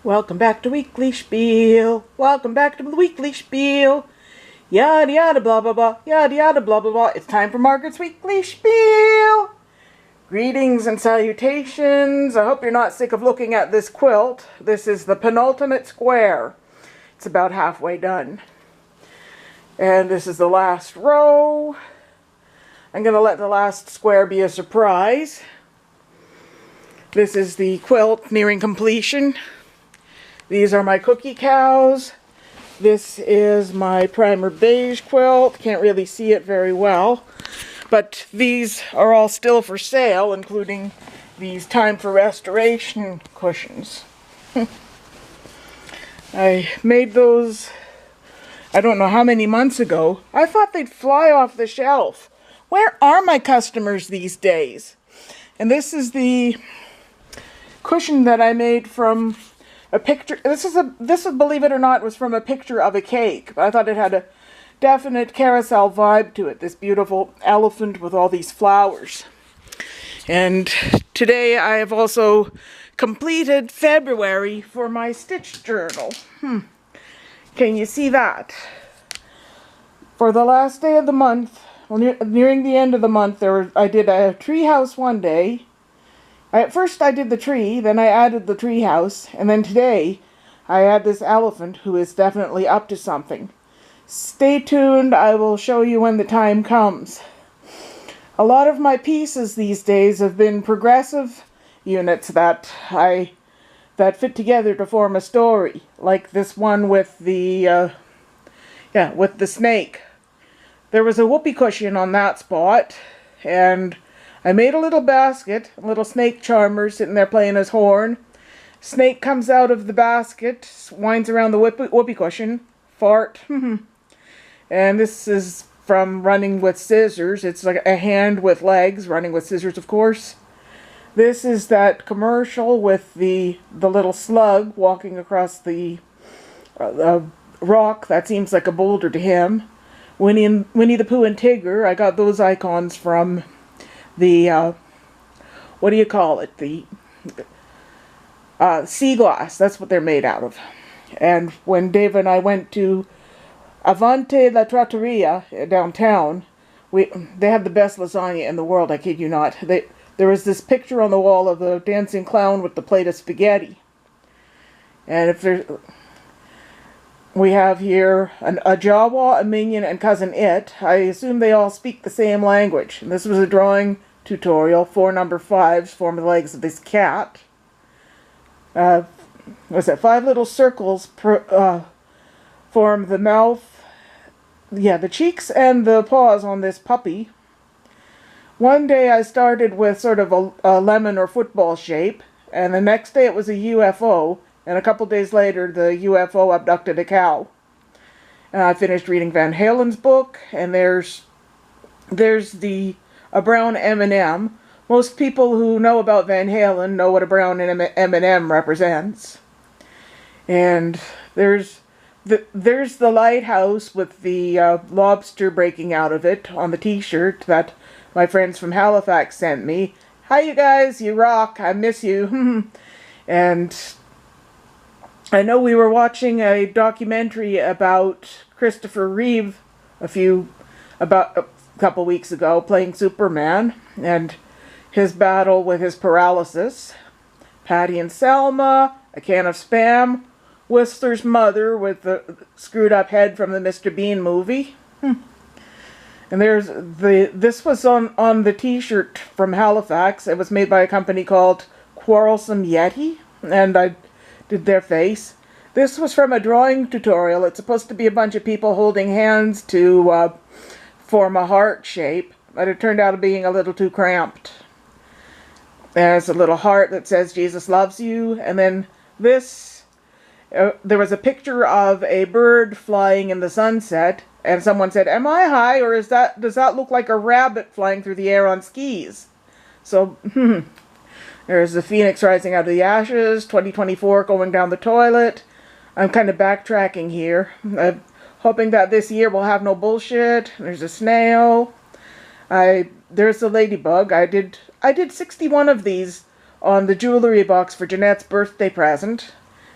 Welcome back to Weekly Spiel. Welcome back to the Weekly Spiel. Yada yada blah blah blah. Yada yada blah blah blah. It's time for Margaret's Weekly Spiel. Greetings and salutations. I hope you're not sick of looking at this quilt. This is the penultimate square. It's about halfway done. And this is the last row. I'm going to let the last square be a surprise. This is the quilt nearing completion. These are my cookie cows. This is my primer beige quilt. Can't really see it very well. But these are all still for sale, including these time for restoration cushions. I made those, I don't know how many months ago. I thought they'd fly off the shelf. Where are my customers these days? And this is the cushion that I made from a picture. This is, believe it or not, was from a picture of a cake. I thought it had a definite carousel vibe to it. This beautiful elephant with all these flowers. And today I have also completed February for my stitch journal. Can you see that? For the last day of the month, well, nearing the end of the month, I did a tree house one day. At first I did the tree, then I added the tree house, and then today I add this elephant who is definitely up to something. Stay tuned, I will show you when the time comes. A lot of my pieces these days have been progressive units that fit together to form a story, like this one with the with the snake. There was a whoopee cushion on that spot, and I made a little basket, a little snake charmer sitting there playing his horn. Snake comes out of the basket, winds around the whoopee cushion, fart. And this is from running with scissors. It's like a hand with legs, running with scissors, of course. This is that commercial with the little slug walking across the rock that seems like a boulder to him. Winnie the Pooh and Tigger, I got those icons from the, what do you call it? The sea glass. That's what they're made out of. And when Dave and I went to Avante La Trattoria downtown, they had the best lasagna in the world, I kid you not. There was this picture on the wall of the dancing clown with the plate of spaghetti. And we have here a Jawa, a Minion, and Cousin It. I assume they all speak the same language. And this was a drawing tutorial. 4 number 5s form the legs of this cat. What's that? 5 little circles form the mouth, the cheeks and the paws on this puppy. One day I started with sort of a lemon or football shape, and the next day it was a UFO, and a couple days later the UFO abducted a cow. And I finished reading Van Halen's book, and there's a brown M&M. Most people who know about Van Halen know what a brown M&M represents. And there's the lighthouse with the lobster breaking out of it on the t-shirt that my friends from Halifax sent me. Hi you guys, you rock, I miss you. And I know we were watching a documentary about Christopher Reeve about a couple weeks ago playing Superman and his battle with his paralysis. Patty and Selma, a can of Spam, Whistler's mother with the screwed up head from the Mr. Bean movie. And this was on the t-shirt from Halifax. It was made by a company called Quarrelsome Yeti, and I did their face. This was from a drawing tutorial. It's supposed to be a bunch of people holding hands to form a heart shape, but it turned out being a little too cramped. There's a little heart that says Jesus loves you, and then this, there was a picture of a bird flying in the sunset, and someone said, "Am I high, or does that look like a rabbit flying through the air on skis?" So, there's the phoenix rising out of the ashes, 2024 going down the toilet. I'm kind of backtracking here. I'm hoping that this year we'll have no bullshit. There's a snail. There's the ladybug. I did 61 of these on the jewelry box for Jeanette's birthday present.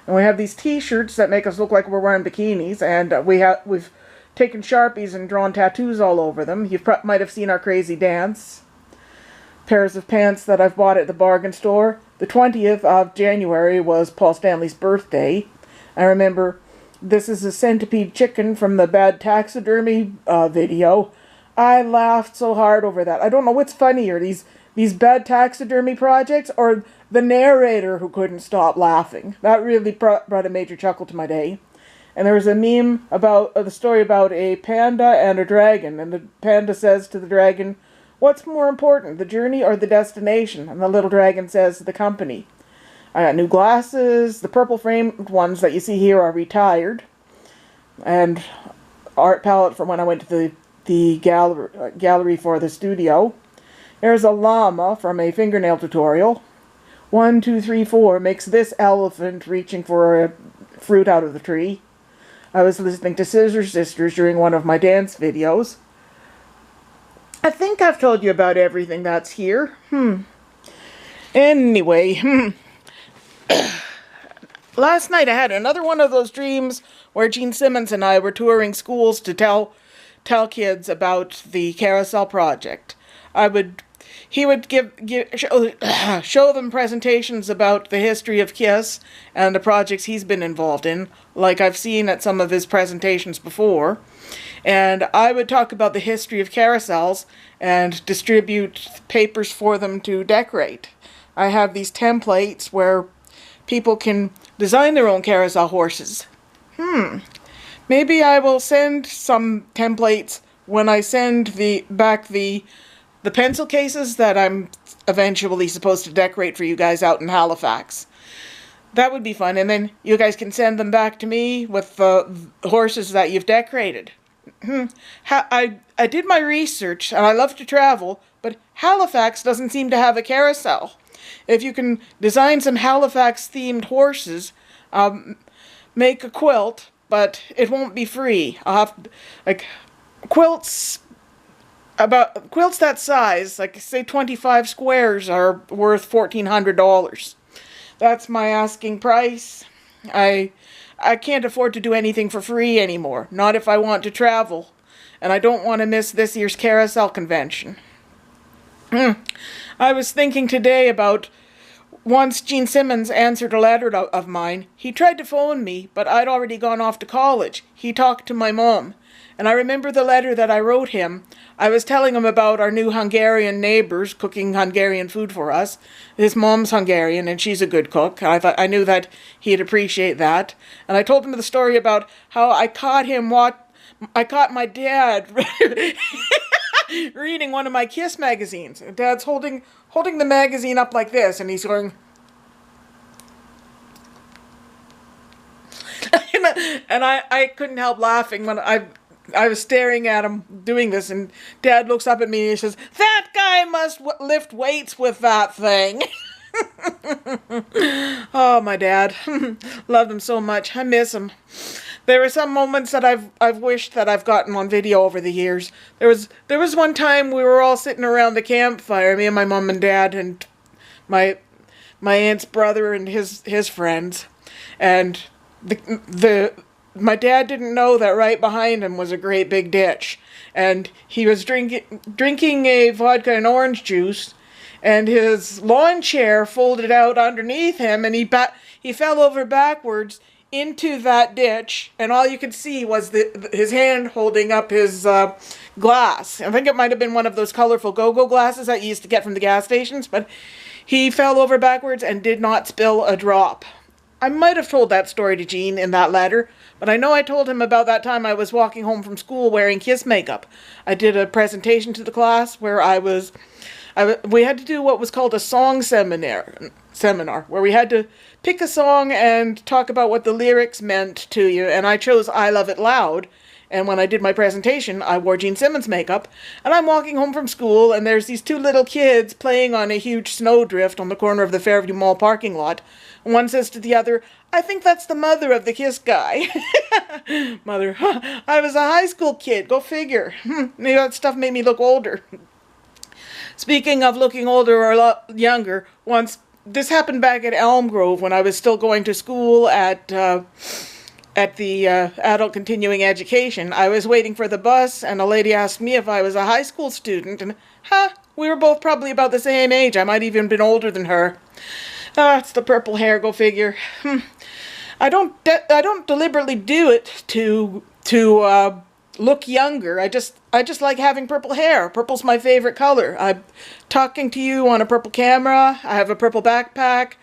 And we have these t-shirts that make us look like we're wearing bikinis, and we've taken Sharpies and drawn tattoos all over them. You might have seen our crazy dance. Pairs of pants that I've bought at the bargain store. The 20th of January was Paul Stanley's birthday. I remember this is a centipede chicken from the bad taxidermy video. I laughed so hard over that. I don't know what's funnier, these bad taxidermy projects or the narrator who couldn't stop laughing. That really brought a major chuckle to my day. And there was a meme about the story about a panda and a dragon. And the panda says to the dragon, "What's more important, the journey or the destination?" And the little dragon says, "The company." I got new glasses. The purple framed ones that you see here are retired. And art palette from when I went to the gallery for the studio. There's a llama from a fingernail tutorial. 1, 2, 3, 4 makes this elephant reaching for a fruit out of the tree. I was listening to Scissor Sisters during one of my dance videos. I think I've told you about everything that's here. Anyway, last night I had another one of those dreams where Gene Simmons and I were touring schools to tell kids about the Carousel project. He would show them presentations about the history of KISS and the projects he's been involved in, like I've seen at some of his presentations before. And I would talk about the history of carousels and distribute papers for them to decorate. I have these templates where people can design their own carousel horses. Maybe I will send some templates when I send back the pencil cases that I'm eventually supposed to decorate for you guys out in Halifax. That would be fun, and then you guys can send them back to me with the horses that you've decorated. I did my research, and I love to travel, but Halifax doesn't seem to have a carousel. If you can design some Halifax-themed horses, make a quilt, but it won't be free. I'll have to, quilts that size, like say 25 squares, are worth $1,400. That's my asking price. I can't afford to do anything for free anymore, not if I want to travel, and I don't want to miss this year's carousel convention. I was thinking today about once Gene Simmons answered a letter of mine. He tried to phone me, but I'd already gone off to college. He talked to my mom. And I remember the letter that I wrote him. I was telling him about our new Hungarian neighbors cooking Hungarian food for us. His mom's Hungarian, and she's a good cook. I knew that he'd appreciate that. And I told him the story about how I caught my dad reading one of my KISS magazines. Dad's holding the magazine up like this, and he's going... and I couldn't help laughing when I was staring at him doing this, and Dad looks up at me and he says, "That guy must lift weights with that thing." Oh, my dad. Loved him so much. I miss him. There were some moments that I've wished that I've gotten on video over the years. There was one time we were all sitting around the campfire, me and my mom and dad and my aunt's brother and his friends, and my dad didn't know that right behind him was a great big ditch, and he was drinking a vodka and orange juice, and his lawn chair folded out underneath him, and he fell over backwards into that ditch, and all you could see was his hand holding up his glass. I think it might have been one of those colorful go-go glasses that you used to get from the gas stations, but he fell over backwards and did not spill a drop. I might have told that story to Gene in that letter, but I know I told him about that time I was walking home from school wearing KISS makeup. I did a presentation to the class where we had to do what was called a song seminar, where we had to pick a song and talk about what the lyrics meant to you, and I chose I Love It Loud. And when I did my presentation, I wore Gene Simmons makeup, and I'm walking home from school, and there's these two little kids playing on a huge snowdrift on the corner of the Fairview Mall parking lot. And one says to the other, "I think that's the mother of the KISS guy." Mother, I was a high school kid, go figure. Maybe that stuff made me look older. Speaking of looking older or younger, once this happened back at Elm Grove when I was still going to school at the adult continuing education. I was waiting for the bus, and a lady asked me if I was a high school student, and we were both probably about the same age. I might even been older than her. It's the purple hair, go figure. I don't deliberately do it to look younger. I just like having purple hair. Purple's my favorite color. I'm talking to you on a purple camera. I have a purple backpack,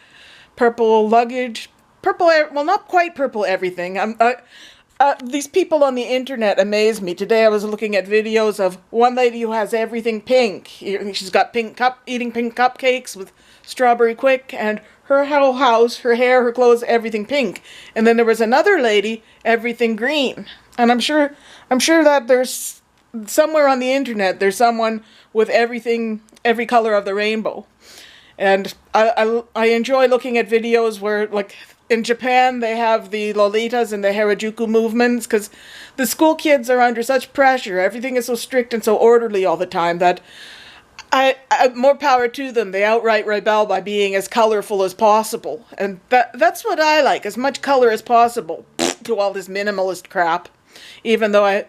purple luggage, purple, well, not quite purple everything. These people on the internet amaze me. Today I was looking at videos of one lady who has everything pink. She's got eating pink cupcakes with strawberry quick, and her whole house, her hair, her clothes, everything pink. And then there was another lady, everything green. And I'm sure that there's somewhere on the internet there's someone with everything, every color of the rainbow. And I enjoy looking at videos where, like, in Japan they have the Lolitas and the Harajuku movements, because the school kids are under such pressure. Everything is so strict and so orderly all the time that I more power to them. They outright rebel by being as colorful as possible. And that's what I like, as much color as possible, to all this minimalist crap. Even though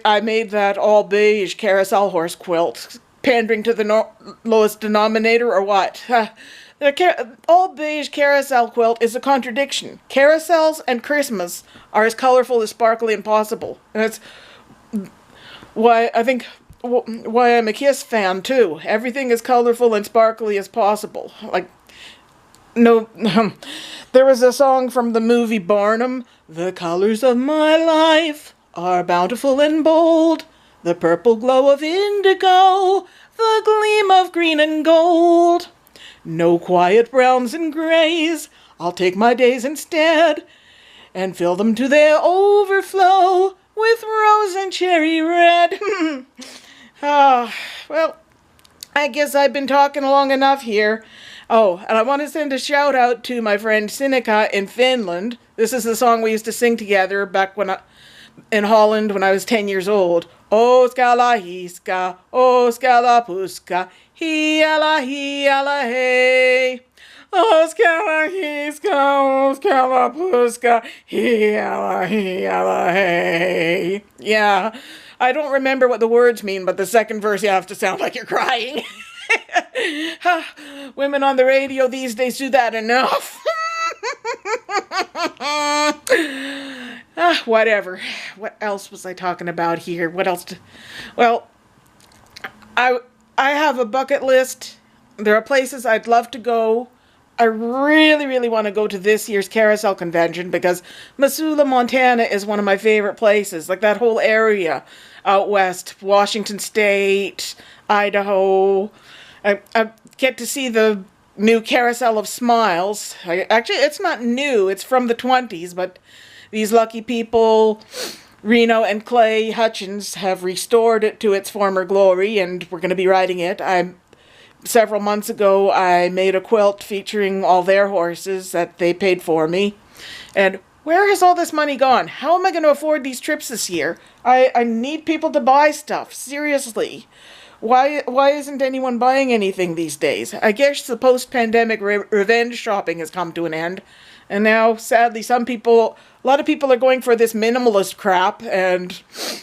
I made that all beige carousel horse quilt, pandering to the lowest denominator, or what? The all beige carousel quilt is a contradiction. Carousels and Christmas are as colorful as sparkly and possible. And that's why I think why I'm a Kiss fan too. Everything is colorful and sparkly as possible. Like, no, there was a song from the movie Barnum. The colors of my life are bountiful and bold. The purple glow of indigo, the gleam of green and gold. No quiet browns and grays, I'll take my days instead, and fill them to their overflow with rose and cherry red. Well, I guess I've been talking long enough here. Oh, and I want to send a shout out to my friend Sinikka in Finland. This is the song we used to sing together back in Holland when I was 10 years old. O skala hiska, o skala puska, hiala hey. O skala hiska, o skala puska, hiala hey. Yeah, I don't remember what the words mean, but the second verse you have to sound like you're crying. Women on the radio these days do that enough. Whatever. What else was I talking about here? What else? Well, I have a bucket list. There are places I'd love to go. I really, really want to go to this year's Carousel Convention because Missoula, Montana is one of my favorite places. Like that whole area out west, Washington State, Idaho. I get to see the new Carousel of Smiles. Actually, it's not new. It's from the 20s, but these lucky people, Reno and Clay Hutchins, have restored it to its former glory, and we're going to be riding it. Several months ago, I made a quilt featuring all their horses that they paid for me. And where has all this money gone? How am I going to afford these trips this year? I need people to buy stuff. Seriously. Why isn't anyone buying anything these days? I guess the post-pandemic revenge shopping has come to an end. And now, sadly, a lot of people are going for this minimalist crap, and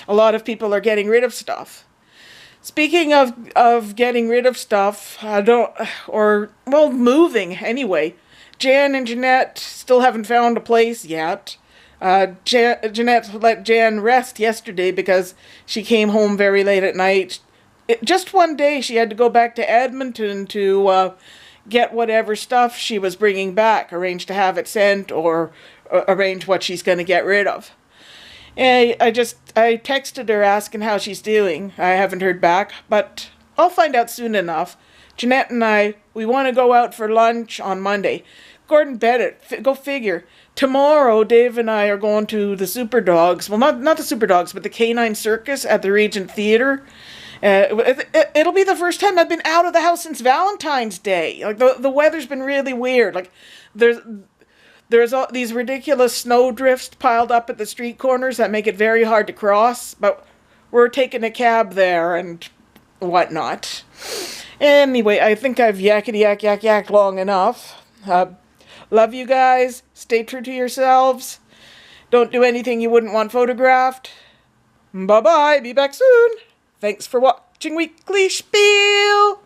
a lot of people are getting rid of stuff. Speaking of getting rid of stuff, moving anyway. Jan and Jeanette still haven't found a place yet. Jeanette let Jan rest yesterday because she came home very late at night. Just one day she had to go back to Edmonton to get whatever stuff she was bringing back, arrange to have it sent, or arrange what she's going to get rid of. I texted her asking how she's doing. I haven't heard back, but I'll find out soon enough. Jeanette and we want to go out for lunch on Monday. Gordon Bennett, go figure. Tomorrow, Dave and I are going to the Super Dogs. Well, not the Super Dogs, but the Canine Circus at the Regent Theatre. It'll be the first time I've been out of the house since Valentine's Day. Like the weather's been really weird. Like there's all these ridiculous snow drifts piled up at the street corners that make it very hard to cross. But we're taking a cab there and whatnot. Anyway, I think I've yakety yak long enough. Love you guys. Stay true to yourselves. Don't do anything you wouldn't want photographed. Bye-bye. Be back soon. Thanks for watching Weekly Spiel.